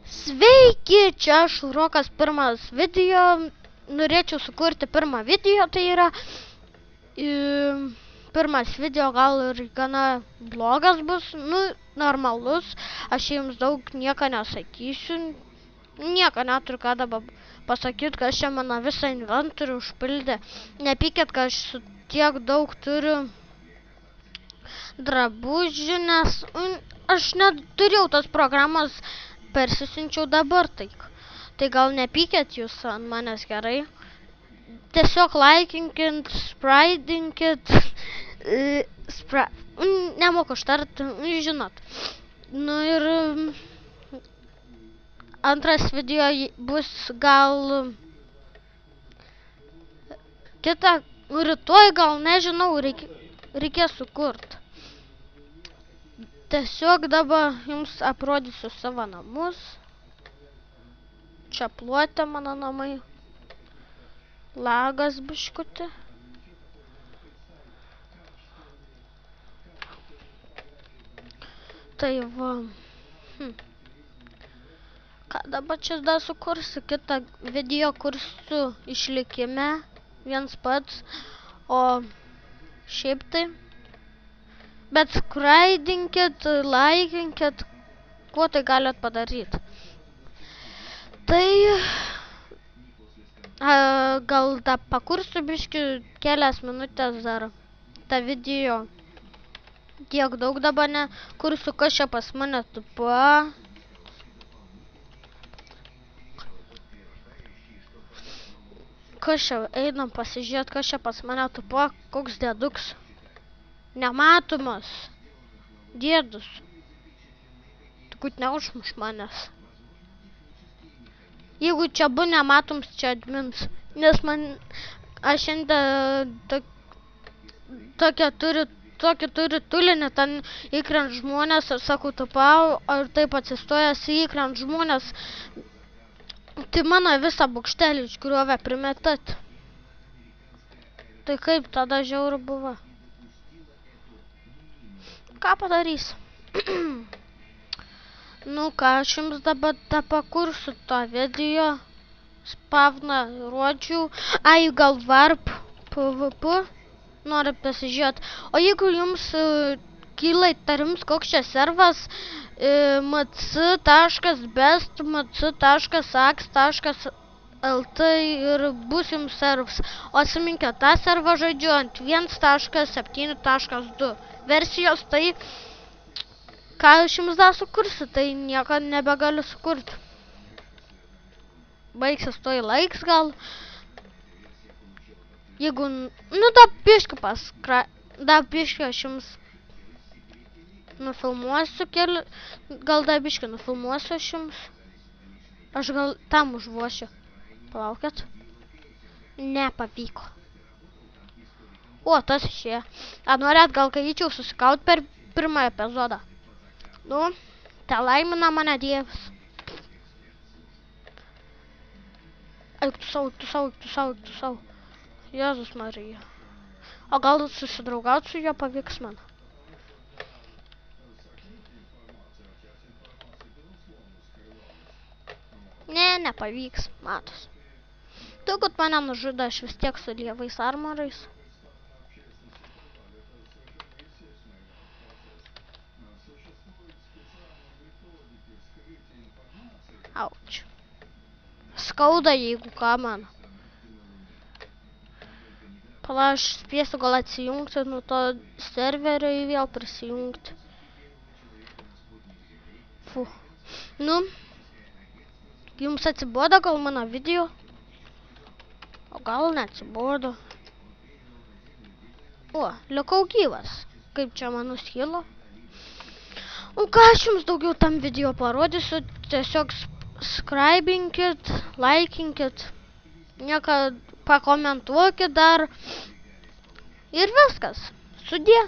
Sveiki, čia aš Rokas, pirmas video. Norėčiau sukurti pirmą video, tai yra pirmas video gal ir gana blogas bus, normalus. Aš jums daug nieko nesakysiu, nieko neturiu ką dabar pasakyti, kad čia mano visą inventorių užpildė. Nepykit, kad aš su tiek daug turiu drabužių, nes aš neturėjau tos programos, persisiunčiau dabar, tai gal nepykėt jūs ant manęs, gerai? Tiesiog laikinkit, spraidinkit, nemoku ištart, žinot. Ir antras video bus gal rytoj, gal nežinau, reikės sukurt. Tiesiog dabar jums aprodysiu savo namus. Čia plote mano namai. Lagas biškutį. Tai va. Ką dabar čia dar sukursiu? Kitą video kursiu išlikime. Viens pats. O šiaip tai. Bet skraidinkit, laikinkit, kuo tai galit padaryti. Tai gal tą pakursiu biškį kelias minutės dar tą video. Tiek daug dabar nekursiu, kas čia pas mane tupa. Kas čia, einam pasižiūrėt, kas čia pas mane tupa, koks dėduks. Nematomas. Dėdus. Tikut neužmuš manęs. Jeigu čia bu nematoms, čia admins. Nes aš šiandien tokį turi tulinį, ten įkrent žmonės, ir sakau, tapau, ar taip atsistojęs įkrent žmonės. Tai mano visą bukštelį išgriovė primetat. Tai kaip tada žiauru buvo? Ką padarys? Ką, aš jums dabar pakursiu tą video. Spavną rodžiau. Gal varp PvP. Noriu pasižiūrėti. O jeigu jums kyla įtarims, koks čia servas, mc.best, mc.ax.lt ir bus jums servas. O atsiminkit, tą servą žaidžiu ant 1.7.2 versijos, tai ką aš jums dar sukursiu, tai nieko nebegaliu sukurti. Baigsis toj laiks gal. Jeigu, dar biškį aš jums nufilmuosiu gal dar biškį nufilmuosiu aš jums. Aš gal tam užvošiu. Palaukit. Nepavyko. O, tas išėjo. Ar norėt gal kaičiau susikaut per pirmą epizodą? Te laimina mane Dievas. Eik tu sau. Jėzus Marija. O gal susidraugaut su juo pavyks man? Ne, nepavyks, matos. Tu, kad mane nužudo, aš vis tiek su lievais armorais. Auč. Skauda, jeigu ką man. Pala, aš spėsiu gal atsijungti nuo to serverio ir vėl prisijungti. Fu. Jums atsibodo gal mano video? O gal neatsibodo. O, likau gyvas. Kaip čia man nuskilo. O ką aš jums daugiau tam video parodysiu, tiesiog skraibinkit, laikinkit, nieką pakomentuokit dar ir viskas. Sudie.